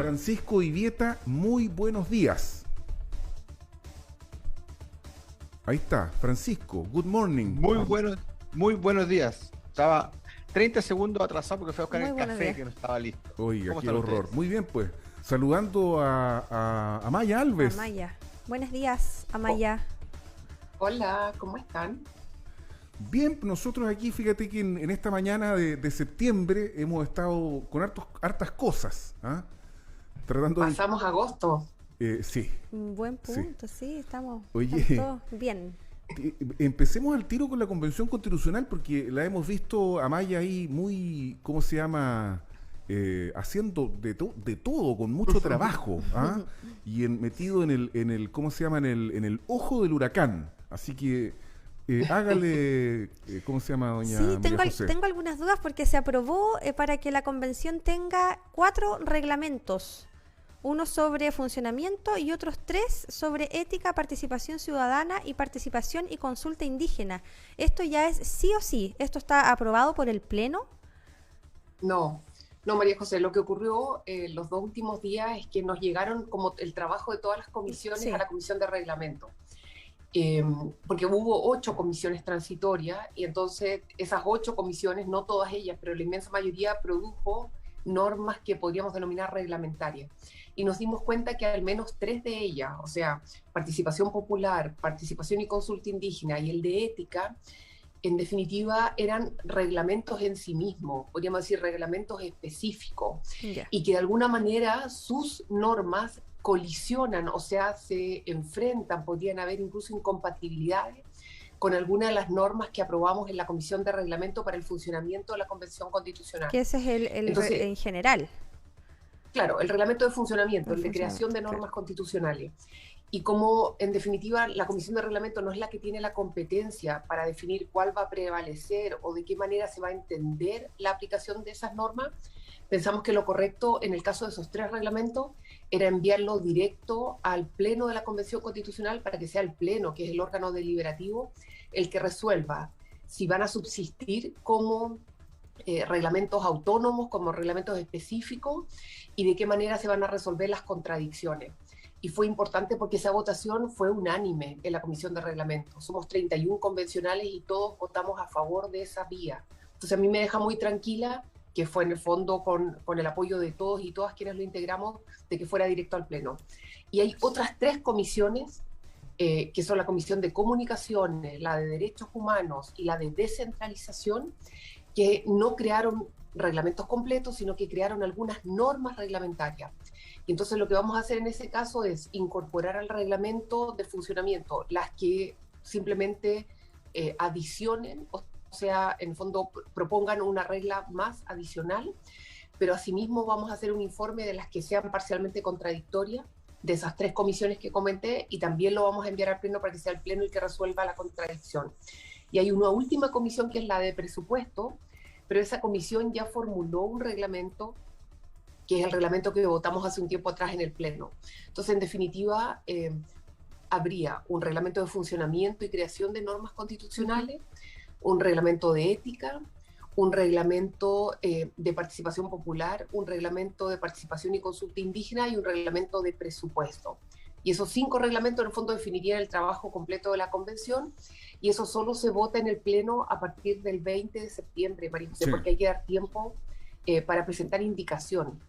Francisco Ivieta, muy buenos días. Ahí está, Francisco, good morning. Muy buenos días. Estaba 30 segundos atrasado porque fui a buscar Muy el buenos café días. que no estaba listo. Oiga, ¿Cómo qué están horror. ustedes? Muy bien, pues. Saludando a Maya Alves. Amaya. Buenos días, Amaya. Hola, ¿cómo están? Bien, nosotros aquí, fíjate que en esta mañana de septiembre hemos estado con hartas cosas. ¿Ah? Tratando Pasamos agosto. sí. Un buen punto, sí, estamos Oye. todos bien. Empecemos al tiro con la Convención Constitucional porque la hemos visto a Maya ahí muy, ¿cómo se llama? Haciendo de todo, con mucho trabajo, ¿ah? Y metido en el, ¿cómo se llama? En el ojo del huracán. Así que hágale, ¿cómo se llama, doña Sí, María José? tengo algunas dudas porque se aprobó para que la convención tenga 4 reglamentos. Uno sobre funcionamiento y otros 3 sobre ética, participación ciudadana y participación y consulta indígena. ¿Esto ya es sí o sí? ¿Esto está aprobado por el Pleno? No, María José, lo que ocurrió los 2 últimos días es que nos llegaron como el trabajo de todas las comisiones Sí. a la comisión de reglamento. Porque hubo 8 comisiones transitorias y entonces esas 8 comisiones, no todas ellas, pero la inmensa mayoría produjo normas que podríamos denominar reglamentarias. Y nos dimos cuenta que al menos 3 de ellas, o sea, participación popular, participación y consulta indígena y el de ética, en definitiva eran reglamentos en sí mismos, podríamos decir reglamentos específicos, Ya. y que de alguna manera sus normas colisionan, o sea, se enfrentan, podrían haber incluso incompatibilidades con algunas de las normas que aprobamos en la Comisión de Reglamento para el funcionamiento de la Convención Constitucional. Que ese es Entonces, en general. claro, el reglamento de funcionamiento, El el de creación de funcionamiento, normas claro. constitucionales. Y como, en definitiva, la Comisión de Reglamento no es la que tiene la competencia para definir cuál va a prevalecer o de qué manera se va a entender la aplicación de esas normas, pensamos que lo correcto en el caso de esos 3 reglamentos era enviarlo directo al Pleno de la Convención Constitucional para que sea el Pleno, que es el órgano deliberativo, el que resuelva si van a subsistir como reglamentos autónomos, como reglamentos específicos, y de qué manera se van a resolver las contradicciones. Y fue importante porque esa votación fue unánime en la Comisión de Reglamento. Somos 31 convencionales y todos votamos a favor de esa vía. Entonces a mí me deja muy tranquila que fue en el fondo con el apoyo de todos y todas quienes lo integramos, de que fuera directo al Pleno. Y hay otras 3 comisiones, que son la Comisión de Comunicaciones, la de Derechos Humanos y la de Descentralización, que no crearon reglamentos completos, sino que crearon algunas normas reglamentarias. Y entonces lo que vamos a hacer en ese caso es incorporar al reglamento de funcionamiento las que simplemente adicionen, o sea, en el fondo propongan una regla más adicional, pero asimismo vamos a hacer un informe de las que sean parcialmente contradictorias de esas 3 comisiones que comenté, y también lo vamos a enviar al Pleno para que sea el Pleno el que resuelva la contradicción. Y hay una última comisión que es la de presupuesto, pero esa comisión ya formuló un reglamento, que es el reglamento que votamos hace un tiempo atrás en el Pleno. Entonces, en definitiva, habría un reglamento de funcionamiento y creación de normas constitucionales, un reglamento de ética, un reglamento de participación popular, un reglamento de participación y consulta indígena y un reglamento de presupuesto. Y esos 5 reglamentos en el fondo definirían el trabajo completo de la convención, y eso solo se vota en el Pleno a partir del 20 de septiembre, María José, Sí. porque hay que dar tiempo para presentar indicación.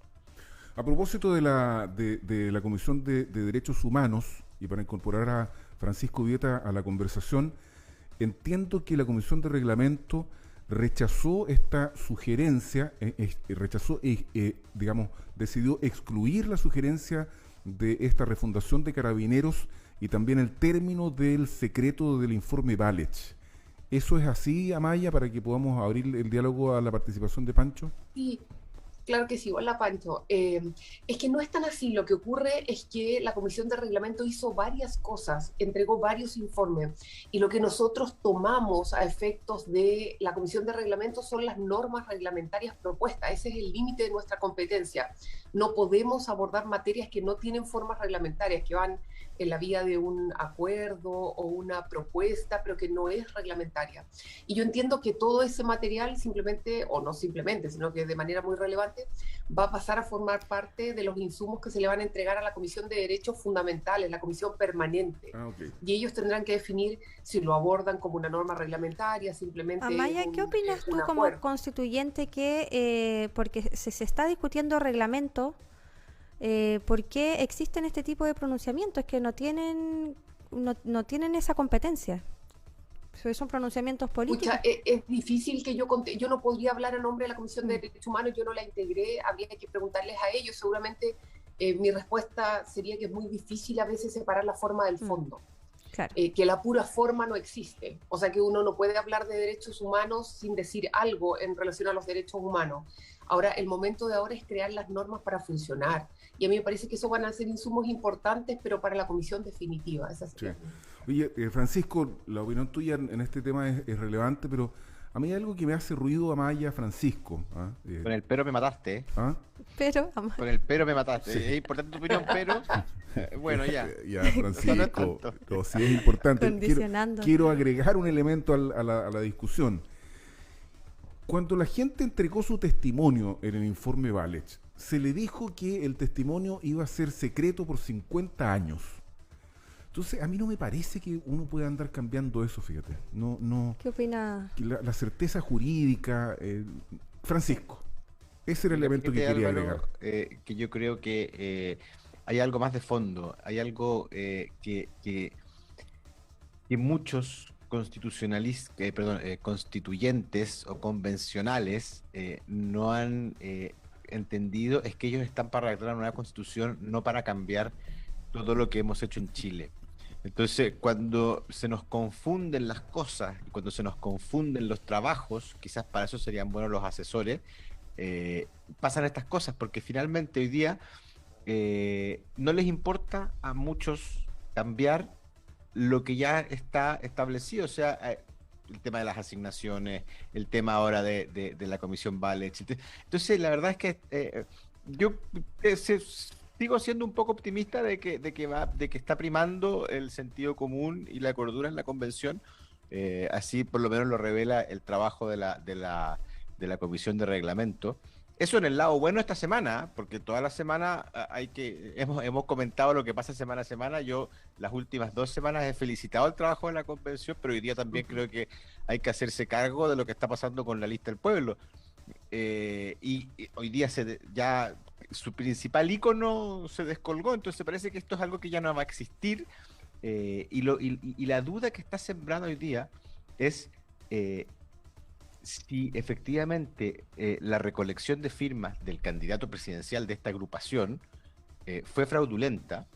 A propósito de la Comisión de Derechos Humanos, y para incorporar a Francisco Ivieta a la conversación, entiendo que la Comisión de Reglamento rechazó esta sugerencia, digamos, decidió excluir la sugerencia de esta refundación de Carabineros y también el término del secreto del informe Valech. ¿Eso es así, Amaya, para que podamos abrir el diálogo a la participación de Pancho? Sí, claro que sí, hola Pancho. Es que no es tan así. Lo que ocurre es que la Comisión de Reglamento hizo varias cosas, entregó varios informes, y lo que nosotros tomamos a efectos de la Comisión de Reglamento son las normas reglamentarias propuestas. Ese es el límite de nuestra competencia. No podemos abordar materias que no tienen formas reglamentarias, que van en la vía de un acuerdo o una propuesta, pero que no es reglamentaria. Y yo entiendo que todo ese material simplemente, o no simplemente, sino que de manera muy relevante, debate, va a pasar a formar parte de los insumos que se le van a entregar a la Comisión de Derechos Fundamentales, la comisión permanente. Okay. Y ellos tendrán que definir si lo abordan como una norma reglamentaria, simplemente... Amaya, ¿qué opinas tú como constituyente que, porque se está discutiendo reglamento, ¿por qué existen este tipo de pronunciamientos que no tienen esa competencia? Son pronunciamientos políticos. Pucha, es difícil que yo no podría hablar a nombre de la Comisión de Derechos Humanos, yo no la integré, habría que preguntarles a ellos. Seguramente mi respuesta sería que es muy difícil a veces separar la forma del fondo. Claro. Que la pura forma no existe. O sea que uno no puede hablar de derechos humanos sin decir algo en relación a los derechos humanos. Ahora, el momento de ahora es crear las normas para funcionar. Y a mí me parece que eso van a ser insumos importantes, pero para la comisión definitiva. Esa sería. Sí. Oye, Francisco, la opinión tuya en este tema es relevante, pero a mí hay algo que me hace ruido, Amaya, Francisco. Con el pero me mataste. Pero, con el pero me mataste. Sí. Es importante tu opinión, pero... bueno, ya. Ya, Francisco. No, sí es importante. Quiero agregar un elemento a la discusión. Cuando la gente entregó su testimonio en el informe Valech, se le dijo que el testimonio iba a ser secreto por 50 años. Entonces, a mí no me parece que uno pueda andar cambiando eso, fíjate. No. ¿Qué opina? La certeza jurídica. Francisco, ese era el elemento que quería agregar. Que yo creo que hay algo más de fondo. Hay algo que muchos constituyentes o convencionales no han entendido, es que ellos están para redactar una nueva constitución, no para cambiar todo lo que hemos hecho en Chile. Entonces, cuando se nos confunden las cosas y cuando se nos confunden los trabajos, quizás para eso serían buenos los asesores, pasan estas cosas, porque finalmente hoy día no les importa a muchos cambiar lo que ya está establecido, o sea, el tema de las asignaciones, el tema ahora de la Comisión Valech. Entonces, la verdad es que yo sigo siendo un poco optimista de que está primando el sentido común y la cordura en la convención. Así por lo menos lo revela el trabajo de la Comisión de Reglamento. Eso en el lado bueno esta semana, porque toda la semana hemos comentado lo que pasa semana a semana. Yo las últimas 2 semanas he felicitado el trabajo de la convención, pero hoy día también creo que hay que hacerse cargo de lo que está pasando con la lista del pueblo. Y hoy día ya su principal ícono se descolgó, entonces parece que esto es algo que ya no va a existir. Y la duda que está sembrada hoy día es si efectivamente la recolección de firmas del candidato presidencial de esta agrupación fue fraudulenta.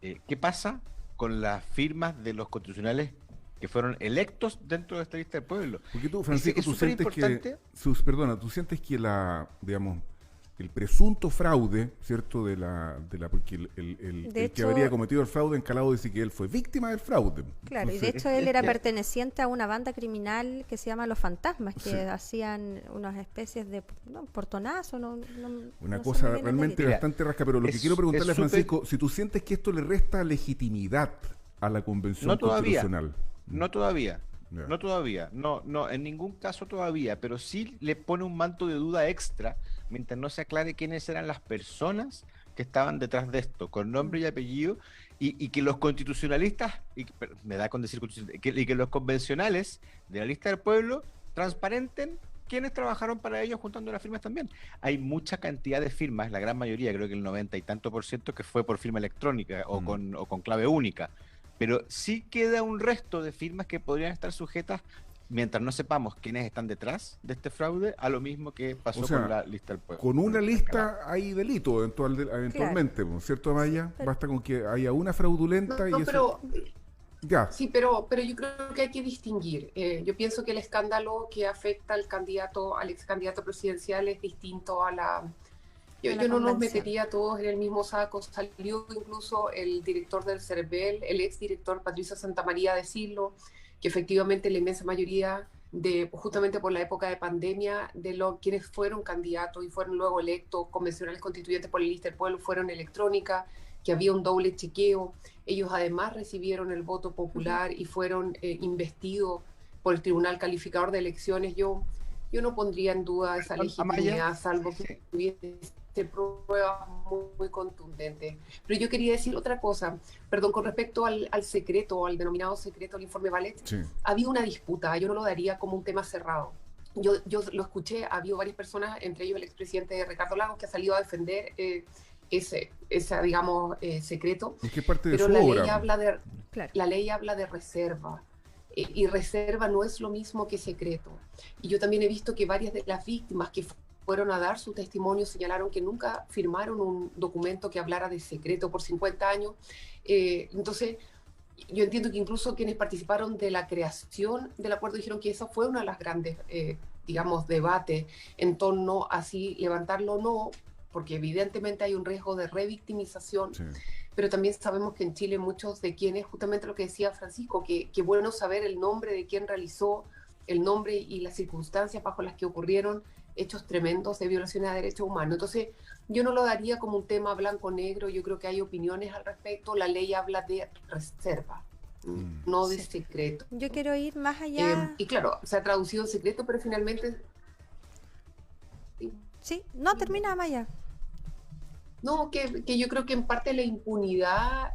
¿Qué pasa con las firmas de los constitucionales que fueron electos dentro de esta lista del pueblo? Porque tú, Francisco, tú sientes que digamos, el presunto fraude, ¿cierto? Porque el que habría cometido el fraude, Encalado dice que él fue víctima del fraude. Claro, y de hecho él era perteneciente a una banda criminal que se llama Los Fantasmas, que hacían unas especies de portonazo, una cosa realmente bastante rasca, pero lo que quiero preguntarle a Francisco, si tú sientes que esto le resta legitimidad a la Convención Constitucional. No todavía. No todavía, no, en ningún caso todavía, pero sí le pone un manto de duda extra mientras no se aclare quiénes eran las personas que estaban detrás de esto, con nombre y apellido, y que los constitucionalistas, me da con decir y que los convencionales de la lista del pueblo transparenten quiénes trabajaron para ellos juntando las firmas también. Hay mucha cantidad de firmas, la gran mayoría, creo que el 90 y tanto % que fue por firma electrónica o con clave única. Pero sí queda un resto de firmas que podrían estar sujetas, mientras no sepamos quiénes están detrás de este fraude, a lo mismo que pasó con la lista del pueblo. Con una lista hay delito eventualmente, claro. ¿Cierto, Amaya? Basta con que haya una fraudulenta y eso... Ya. Sí, pero yo creo que hay que distinguir. Yo pienso que el escándalo que afecta al ex candidato presidencial es distinto a la... Yo no nos metería a todos en el mismo saco. Salió incluso el director del CERVEL, el exdirector Patricio Santamaría, a decirlo, que efectivamente la inmensa mayoría, justamente por la época de pandemia, quienes fueron candidatos y fueron luego electos convencionales constituyentes por la lista del pueblo fueron electrónica, que había un doble chequeo. Ellos además recibieron el voto popular y fueron investidos por el Tribunal Calificador de Elecciones. Yo Yo no pondría en duda esa Amaya. legitimidad, salvo que tuviese pruebas muy contundentes. Pero yo quería decir otra cosa, perdón, con respecto al secreto, al denominado secreto, al informe Valech, Sí. había una disputa, yo no lo daría como un tema cerrado. Yo lo escuché, ha habido varias personas, entre ellos el expresidente Ricardo Lagos, que ha salido a defender ese digamos, secreto. Es que es parte de Pero su la obra. ley habla de, Claro. la ley habla de reserva. Y reserva no es lo mismo que secreto. Y yo también he visto que varias de las víctimas que fueron a dar su testimonio señalaron que nunca firmaron un documento que hablara de secreto por 50 años. Entonces, yo entiendo que incluso quienes participaron de la creación del acuerdo dijeron que esa fue una de las grandes, digamos, debates en torno a si levantarlo o no, porque evidentemente hay un riesgo de revictimización. Sí. Pero también sabemos que en Chile muchos de quienes, justamente lo que decía Francisco, que bueno saber el nombre de quien realizó, el nombre y las circunstancias bajo las que ocurrieron hechos tremendos de violaciones a derechos humanos. Entonces, yo no lo daría como un tema blanco-negro, yo creo que hay opiniones al respecto, la ley habla de reserva, no de secreto. Yo quiero ir más allá. Y claro, se ha traducido en secreto, pero finalmente... Sí, no, termina, Amaya. No, que yo creo que en parte la impunidad,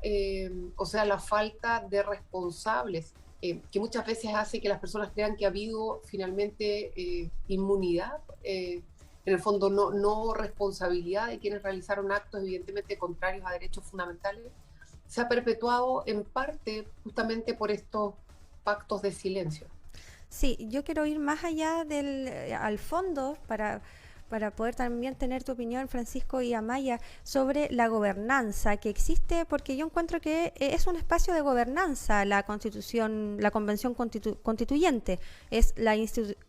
o sea, la falta de responsables, que muchas veces hace que las personas crean que ha habido finalmente inmunidad, en el fondo no responsabilidad de quienes realizaron actos evidentemente contrarios a derechos fundamentales, se ha perpetuado en parte justamente por estos pactos de silencio. Sí, yo quiero ir más allá al fondo para poder también tener tu opinión, Francisco y Amaya, sobre la gobernanza que existe, porque yo encuentro que es un espacio de gobernanza la Constitución, la Convención Constituyente, es la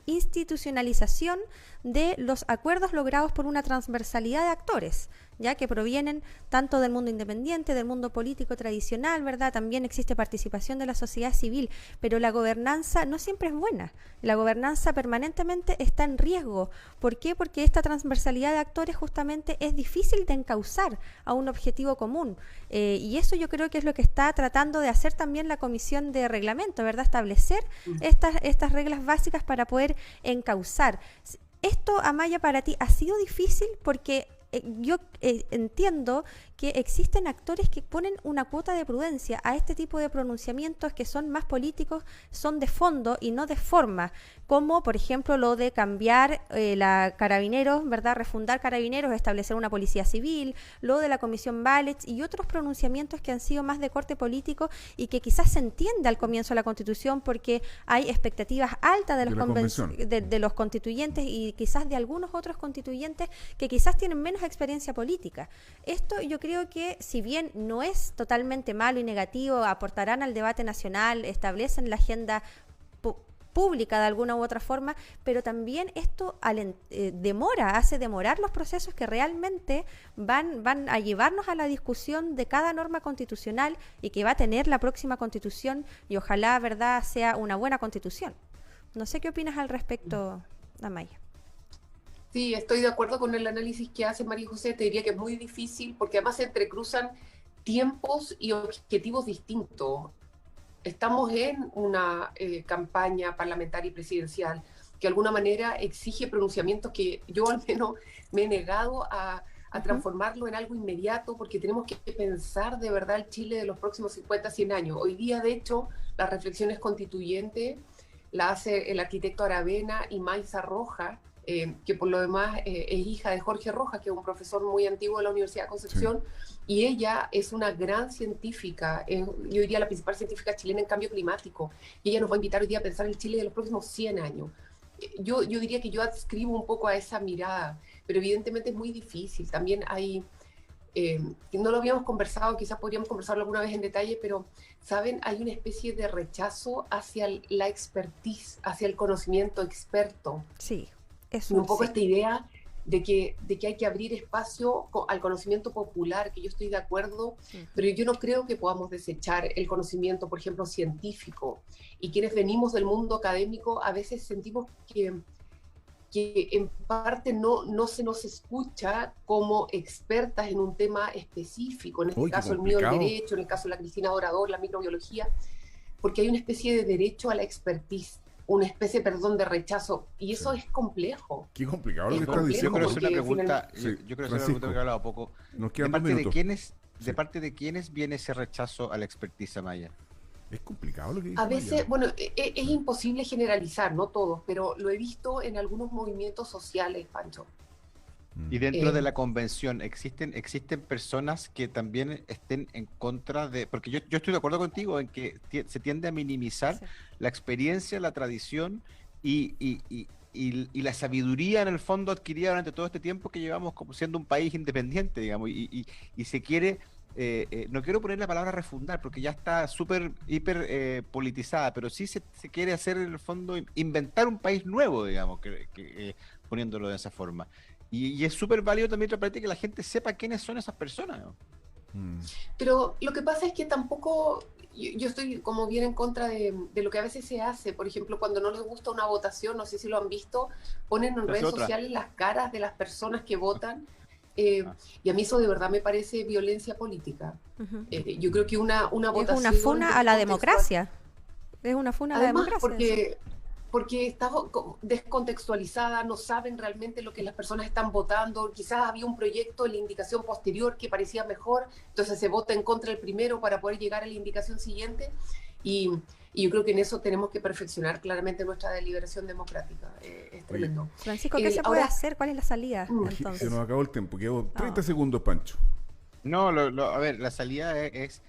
institucionalización de los acuerdos logrados por una transversalidad de actores, ya que provienen tanto del mundo independiente, del mundo político tradicional, ¿verdad? También existe participación de la sociedad civil, pero la gobernanza no siempre es buena. La gobernanza permanentemente está en riesgo. ¿Por qué? Porque esta transversalidad de actores justamente es difícil de encauzar a un objetivo común. Y eso yo creo que es lo que está tratando de hacer también la Comisión de Reglamento, ¿verdad? Establecer estas reglas básicas para poder encauzar. Esto, Amaya, para ti ha sido difícil porque yo entiendo que existen actores que ponen una cuota de prudencia a este tipo de pronunciamientos que son más políticos, son de fondo y no de forma, como por ejemplo lo de cambiar la Carabineros, ¿verdad? Refundar Carabineros, establecer una policía civil, lo de la Comisión Valech y otros pronunciamientos que han sido más de corte político y que quizás se entiende al comienzo de la Constitución porque hay expectativas altas de los constituyentes y quizás de algunos otros constituyentes que quizás tienen menos experiencia política. Esto yo creo que si bien no es totalmente malo y negativo, aportarán al debate nacional, establecen la agenda pública de alguna u otra forma, pero también esto hace demorar los procesos que realmente van a llevarnos a la discusión de cada norma constitucional y que va a tener la próxima constitución y ojalá, ¿verdad?, sea una buena constitución. No sé qué opinas al respecto, Amaya. Sí, estoy de acuerdo con el análisis que hace María José. Te diría que es muy difícil porque además se entrecruzan tiempos y objetivos distintos. Estamos en una campaña parlamentaria y presidencial que de alguna manera exige pronunciamientos que yo al menos me he negado a transformarlo en algo inmediato porque tenemos que pensar de verdad el Chile de los próximos 50, 100 años. Hoy día, de hecho, las reflexiones constituyentes las hace el arquitecto Aravena y Maiza Rojas, que por lo demás es hija de Jorge Rojas, que es un profesor muy antiguo de la Universidad de Concepción, sí. Y ella es una gran científica, yo diría la principal científica chilena en cambio climático, y ella nos va a invitar hoy día a pensar el Chile de los próximos 100 años. Yo diría que yo adscribo un poco a esa mirada, pero evidentemente es muy difícil. También hay, no lo habíamos conversado, quizás podríamos conversarlo alguna vez en detalle, pero, ¿saben? Hay una especie de rechazo hacia la expertise, hacia el conocimiento experto. Sí. Eso, un poco sí. Esta idea de que hay que abrir espacio al conocimiento popular, que yo estoy de acuerdo, sí. Pero yo no creo que podamos desechar el conocimiento, por ejemplo, científico. Y quienes venimos del mundo académico a veces sentimos que en parte no se nos escucha como expertas en un tema específico, en este caso el mío el derecho, en el caso de la Cristina Dorador, la microbiología, porque hay una especie de derecho a la expertise, una especie, perdón, de rechazo. Y eso es complejo. Qué complicado lo Es que estás complejo, diciendo. Yo quiero hacer una porque pregunta, finalmente- yo quiero hacer una Francisco, pregunta que he hablado poco. Nos ¿De quedan 2 parte de minutos. quiénes, Sí. de parte de quiénes viene ese rechazo a la expertise Amaya? Es complicado lo que dice A veces, Maya. bueno, es imposible generalizar, no todos, pero lo he visto en algunos movimientos sociales, Pancho. Y dentro de Eh, la convención, ¿existen personas que también estén en contra de...? Porque yo estoy de acuerdo contigo en que se tiende a minimizar Sí. la experiencia, la tradición y la sabiduría en el fondo adquirida durante todo este tiempo que llevamos como siendo un país independiente, digamos, y se quiere... no quiero poner la palabra refundar porque ya está súper, hiper politizada, pero sí se quiere hacer en el fondo inventar un país nuevo, digamos, poniéndolo de esa forma. Y es súper válido también otra parte que la gente sepa quiénes son esas personas, ¿no? Pero lo que pasa es que tampoco, yo estoy como bien en contra de lo que a veces se hace. Por ejemplo, cuando no les gusta una votación, no sé si lo han visto, ponen en Se hace redes otra. sociales las caras de las personas que votan. Ah. Y a mí eso de verdad me parece violencia política. Ujú. Yo creo que una Es votación... una funa a la descontextual- democracia. Es una funa a la Además, democracia. porque está descontextualizada, no saben realmente lo que las personas están votando, quizás había un proyecto en la indicación posterior que parecía mejor, entonces se vota en contra del primero para poder llegar a la indicación siguiente, y yo creo que en eso tenemos que perfeccionar claramente nuestra deliberación democrática, es tremendo. Francisco, ¿qué se puede ahora- hacer? ¿Cuál es la salida? Mm. Se Entonces, nos acabó el tiempo. Quedó 30 Ah. segundos, Pancho. No, a ver, la salida es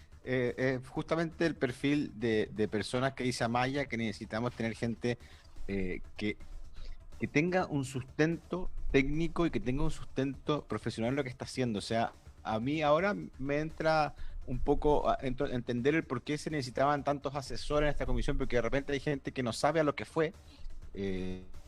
justamente el perfil de personas que dice Amaya, que necesitamos tener gente que tenga un sustento técnico y que tenga un sustento profesional en lo que está haciendo. O sea, a mí ahora me entra un poco a entender el por qué se necesitaban tantos asesores en esta comisión, porque de repente hay gente que no sabe a lo que fue.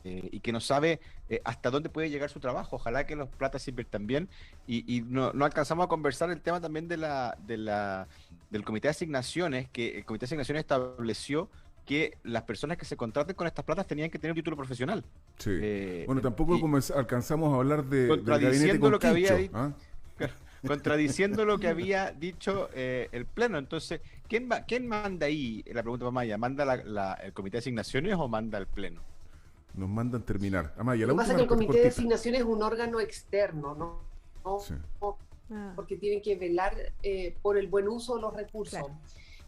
Y que no sabe hasta dónde puede llegar su trabajo. Ojalá que los platas se inviertan bien y no alcanzamos a conversar el tema también del comité de asignaciones, que el comité de asignaciones estableció que las personas que se contraten con estas platas tenían que tener un título profesional. Sí. Bueno, tampoco y- alcanzamos a hablar del gabinete contradiciendo con lo que había Quincho, dicho. ¿ah? Contradiciendo lo que había dicho el Pleno. Entonces, ¿quién manda ahí? La pregunta para Maya, ¿manda el comité de asignaciones o manda el Pleno? Nos mandan terminar. Amaya, la Lo que pasa es última que el comité de cortita. asignaciones es un órgano externo, ¿no? Sí. ah, Porque tienen que velar por el buen uso de los recursos. Claro.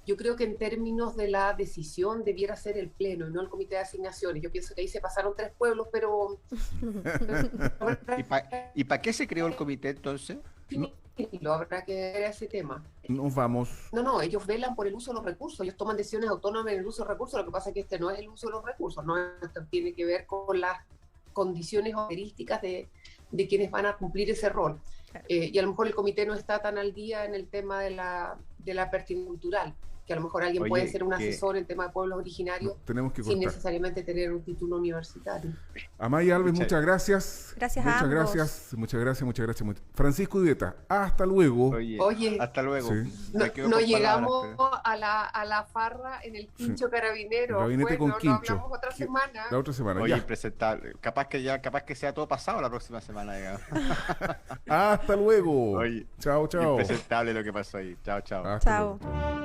Yo creo que en términos de la decisión debiera ser el Pleno y no el comité de asignaciones. Yo pienso que ahí se pasaron 3 pueblos, pero... ¿Y para qué se creó el comité entonces? Lo habrá que ver ese tema. Nos vamos. No, ellos velan por el uso de los recursos, ellos toman decisiones autónomas en el uso de los recursos, lo que pasa es que este no es el uso de los recursos, no, esto tiene que ver con las condiciones o características de quienes van a cumplir ese rol. Claro. Y a lo mejor el comité no está tan al día en el tema de la pertinencia cultural, que a lo mejor alguien Oye, puede ser un que- asesor en tema de pueblos originarios Tenemos que sin cortar. necesariamente tener un título universitario. Amaya Alves, Muchas- muchas gracias. Gracias a muchas ambos. gracias, muchas gracias, muchas gracias. Francisco Udeta, hasta luego. Oye, hasta luego. Sí. Me quedo no con llegamos palabras, a la farra en el Quincho Carabinero. El gabinete con Bueno, Quincho. lo hablamos otra Que- semana. La otra semana, pero- Oye, ya. impresentable. Capaz que sea todo pasado la próxima semana, digamos. Hasta luego. Oye, Chao, chao. impresentable lo que pasó ahí. Chao, chao. Hasta Chao. luego.